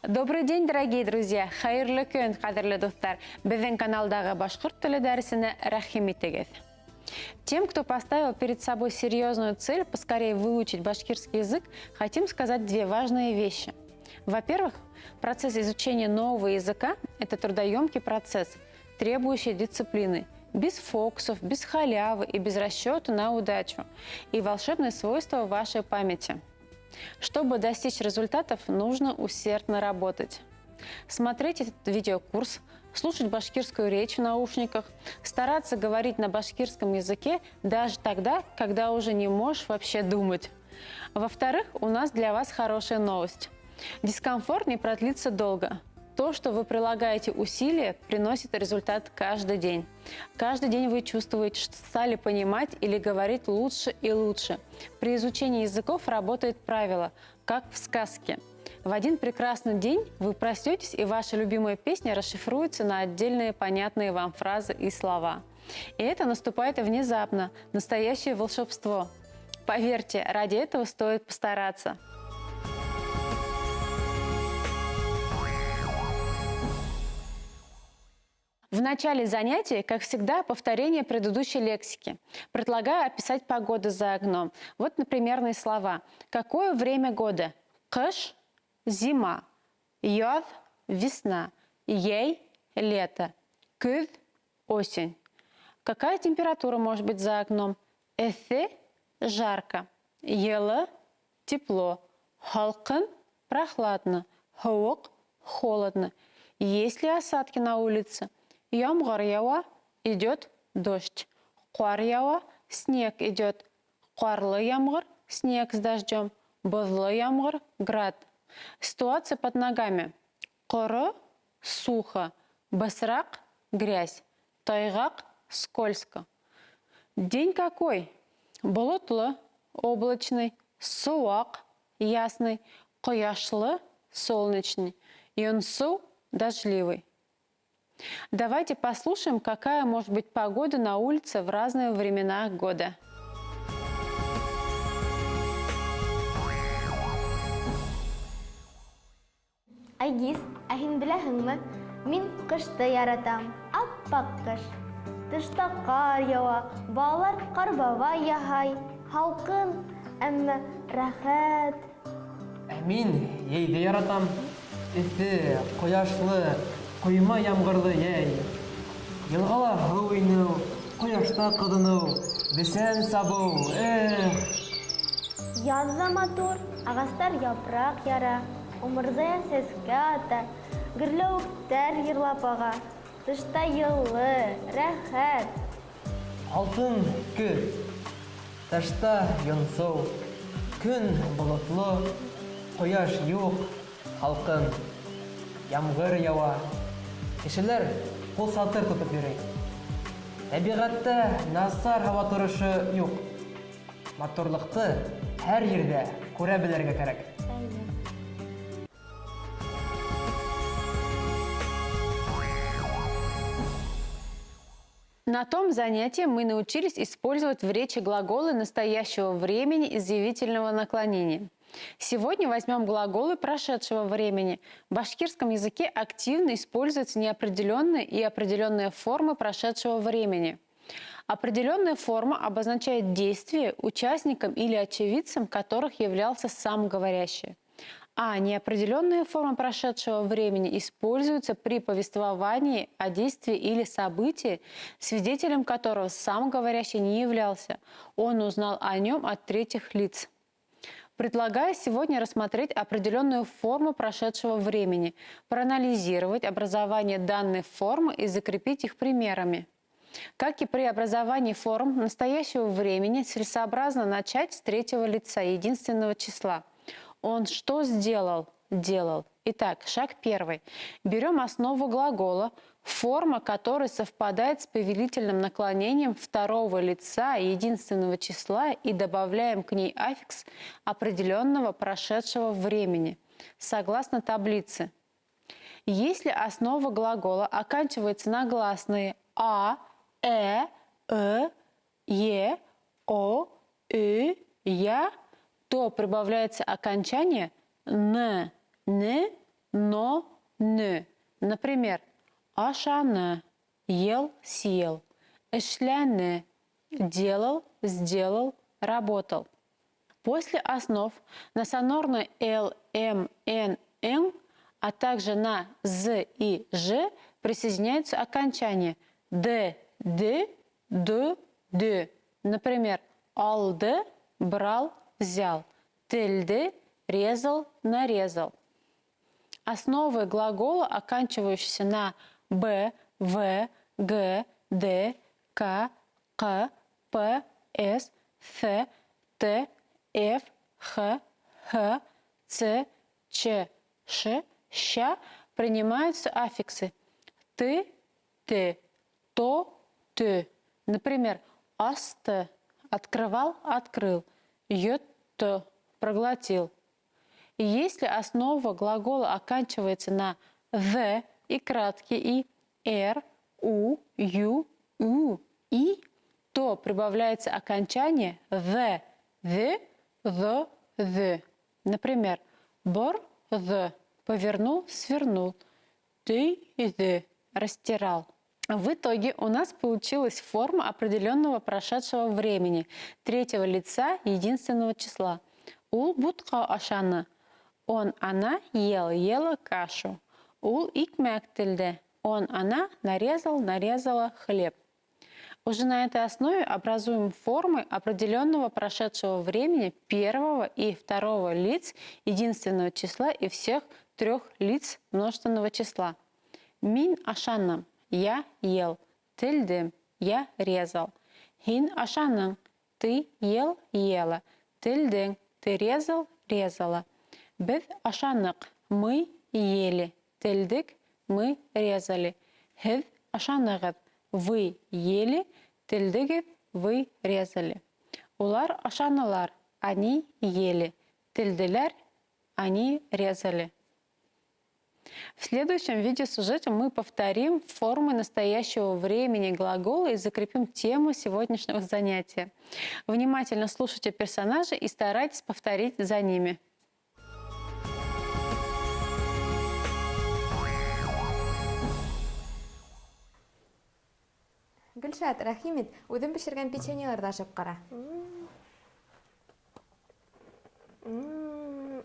Добрый день, дорогие друзья! Хайырлы күн, кадерлі достар! Біздің каналдағы башқұрт тілі дәрісіне рахим етегіз. Тем, кто поставил перед собой серьезную цель поскорее выучить башкирский язык, хотим сказать две важные вещи. Во-первых, процесс изучения нового языка – это трудоемкий процесс, требующий дисциплины, без фокусов, без халявы и без расчета на удачу, и волшебные свойства вашей памяти. Чтобы достичь результатов, нужно усердно работать. Смотреть этот видеокурс, слушать башкирскую речь в наушниках, стараться говорить на башкирском языке даже тогда, когда уже не можешь вообще думать. Во-вторых, у нас для вас хорошая новость. Дискомфорт не продлится долго. То, что вы прилагаете усилия, приносит результат каждый день. Каждый день вы чувствуете, что стали понимать или говорить лучше и лучше. При изучении языков работает правило, как в сказке. В один прекрасный день вы проснетесь, и ваша любимая песня расшифруется на отдельные понятные вам фразы и слова. И это наступает внезапно, настоящее волшебство. Поверьте, ради этого стоит постараться. В начале занятия, как всегда, повторение предыдущей лексики. Предлагаю описать погоду за окном. Вот, напримерные слова. Какое время года? Кыш – зима. Яз – весна. Ей – лето. Күз – осень. Какая температура может быть за окном? Эссе – жарко. Елы – тепло. Халкын – прохладно. Хаук – холодно. Есть ли осадки на улице? Ямгар ява, идет дождь. Куар ява, снег идет. Куарлы ямгар, снег с дождем. Бозлы ямгар, град. Ситуация под ногами. Коры, сухо. Басрак, грязь. Тайгак, скользко. День какой? Болотлы, облачный. Суак, ясный. Кояшлы, солнечный. Юнсу, дождливый. Давайте послушаем, какая может быть погода на улице в разные времена года. Айгиз, ахин беләһеңме, мин кышты яратам, аппак кыш. Тышта кар ява, балалар карбава яһай, халкын, әмма рәхәт. Мин йәйде яратам, эҫе, ҡояшлы, ҡойма ямғырлы йәй. Йылғала һыу инеү, ҡояшта ҡыҙыныу, бесән сабыу, Яҙ ҙа матур, ағастар япраҡ яра, умырзая сәскә ата, гөрләүектәр йырлап аға. Тышта йылы, рәхәт. Алтын көҙ, тышта йонсоу, көн болотло, ҡояш юҡ, һалҡын, ямғыр яуа. Кешеләр ҡул сатыр тотоп йөрөй. Тәбиғәттә насар һауа торышы юҡ. Матурлыҡты һәр ерҙә күрә белергә кәрәк. На том занятии мы научились использовать в речи глаголы настоящего времени изъявительного наклонения. Сегодня возьмем глаголы прошедшего времени. В башкирском языке активно используются неопределенные и определенные формы прошедшего времени. Определенная форма обозначает действие, участником или очевидцем которых являлся сам говорящий. А неопределенная форма прошедшего времени используется при повествовании о действии или событии, свидетелем которого сам говорящий не являлся. Он узнал о нем от третьих лиц. Предлагаю сегодня рассмотреть определенную форму прошедшего времени, проанализировать образование данной формы и закрепить их примерами. Как и при образовании форм настоящего времени, целесообразно начать с третьего лица единственного числа. Он что сделал? Делал. Итак, шаг первый. Берем основу глагола, форма которой совпадает с повелительным наклонением второго лица единственного числа, и добавляем к ней аффикс определенного прошедшего времени, согласно таблице. Если основа глагола оканчивается на гласные а, е, о, я, то прибавляется окончание н, но, не. Например, ашаны, ел, съел. Эшляны, делал, сделал, работал. После основ на сонорные л, м, н, н, а также на з и ж присоединяются окончания д, д, д. Например, алды, брал, взял. Тельды, резал, нарезал. Основы глагола, оканчивающиеся на б, в, г, д, к, п, с, th, т, ф, х, ц, ч, ш, ща, принимаются аффиксы ты, то, ты. Например, асты, открывал, открыл, ет, проглотил. И если основа глагола оканчивается на «the» и краткий «и», «р», «у», «ю», «у», «и», то прибавляется окончание «the», «the». Например, «бор», «the», повернул, свернул, «ты», «the», растирал. В итоге у нас получилась форма определенного прошедшего времени, третьего лица единственного числа. Ул бутқа ашаны. Он, она ел, ела кашу. Ул икмәк тілді. Он, она нарезал, нарезала хлеб. Уже на этой основе образуем формы определенного прошедшего времени первого и второго лиц единственного числа и всех трех лиц множественного числа. Мин ашанам. Я ел. Тілдім. Я резал. Хин ашаның. Ты ел, ела. Тілдің. Ты резал, резала. Біз ашанық. Мы ели. Тілдік. Мы резали. Хіз ашанығыз. Вы ели. Тілдігіз. Вы резали. Улар ашанылар. Они ели. Тілділер. Они резали. В следующем видеосюжете мы повторим формы настоящего времени глагола и закрепим тему сегодняшнего занятия. Внимательно слушайте персонажей и старайтесь повторить за ними. Гөлшат, рәхимет, үҙем пешергән печеньеларҙы ашап ҡара.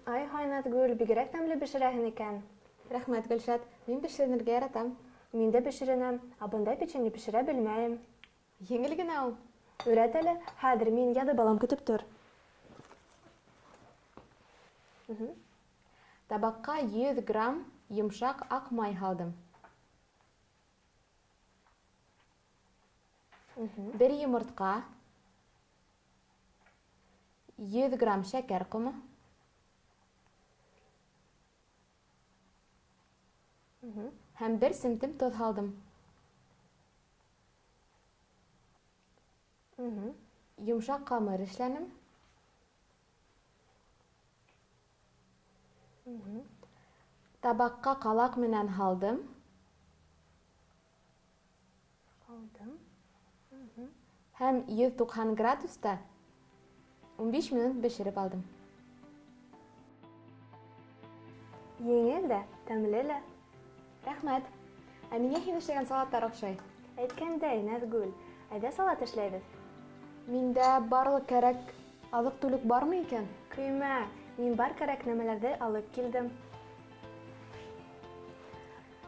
Ай, Хайнатгөл, бигерәк тәмле бешерәһең икән. Рәхмәт, Гөлшат, мин пешерергә яратам. Мин дә бешеренәм, ә бындай печенье бешерә белмәйем. Еңел генә ул. Өйрәт әле, хәҙер мин яҙы балам көтөп тор. Табаҡҡа 100 грамм йомшаҡ аҡ май һалдым. 1 йомортҡа, 100 грамм шәкәр ҡомо, һәм 1 семтем тоҙ һалдым. Йомшаҡ ҡамыр эшләнем. Табаҡҡа ҡалаҡ менән һалдым. Һәм 190 градуста 15 минут бешереп алдым. Еңел дә, тәмле лә. Рәхмәт. Ә миңә һин эшләгән салаттар оҡшай. Әйткәндәй, Наҙгүл, әйҙә салат эшләйбеҙ. Миндә барлыҡ кәрәк аҙыҡ-түлек бармы икән? Көймә, мин бар кәрәк нәмәләрҙе алып килдем.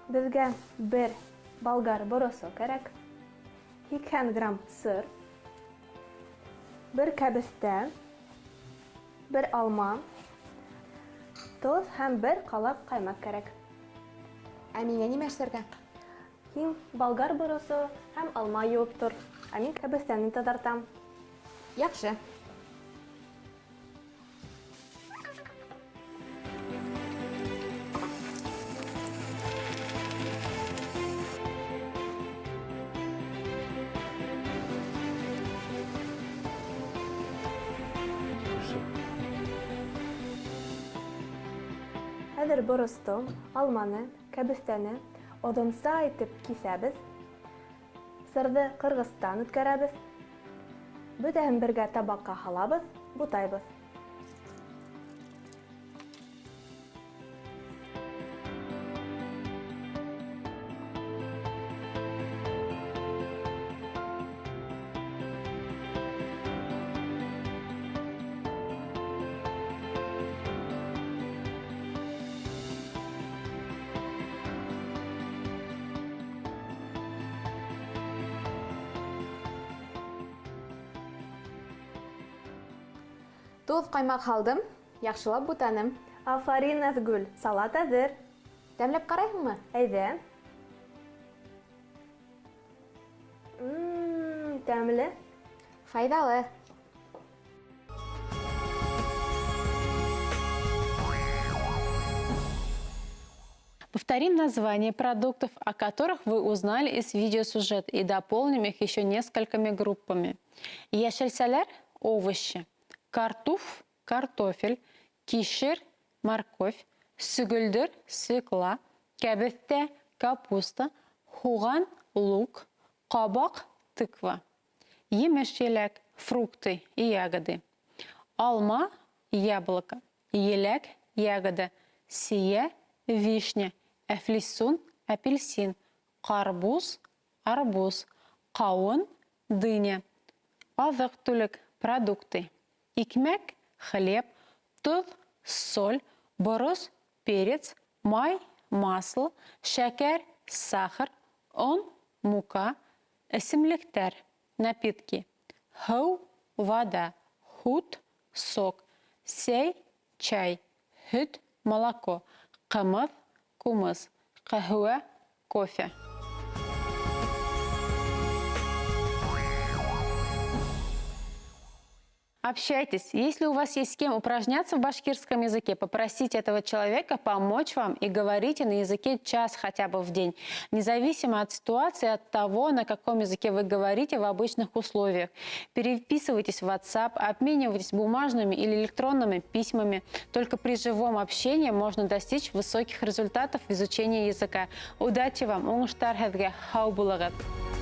Беҙгә 1 болгар боросо кәрәк, 80 грамм сыр, 1 кәбеҫтә, 1 алма, тоҙ һәм 1 ҡалаҡ ҡаймаҡ кәрәк. Ә миңә нимә эшләргә? Һин болгар боросо һәм алма йыуып тор, ә мин кәбеҫтәне таҙартам. Яҡшы. Хәҙер боросто, алманы, кәбеҫтәне оҙонса итеп киҫәбеҙ, сырҙы ҡырғыстан үткәрәбеҙ, бөтәһен бергә табаҡҡа һалабыҙ, бутайбыҙ. Туз қаймақ алдым, яқшылап бұтаным. Афарин Назгүл, салат әзер. Дәмләп қарайсыңмы? Әйдә. Тәмле. Файдалы. Повторим названия продуктов, о которых вы узнали из видеосюжета, и дополним их еще несколькими группами. Яшелсәләр – овощи, картуф – картофель, кишер – морковь, сүгелдер – свекла, кәбеҫтә – капуста, хуған – лук, кабак – тыква. Емеш-еләк – фрукты и ягоды. Алма – яблоко, еләк – ягода, сия – вишня, әфлисун – апельсин, карбуз – арбуз, кауын – дыня. Азык-түлек продукты. Икмәк – хлеб, туз – соль, борос – перец, май – масло, шәкәр – сахар, он – мука, эсемлектәр – напитки. Һыу – вода, хут – сок, сәй – чай, һөт – молоко, кымыз – кумыс, каһуә – кофе. Общайтесь. Если у вас есть с кем упражняться в башкирском языке, попросите этого человека помочь вам и говорите на языке час хотя бы в день. Независимо от ситуации, от того, на каком языке вы говорите в обычных условиях. Переписывайтесь в WhatsApp, обменивайтесь бумажными или электронными письмами. Только при живом общении можно достичь высоких результатов в изучении языка. Удачи вам! Уңыштар һеҙгә! Һау булығыҙ!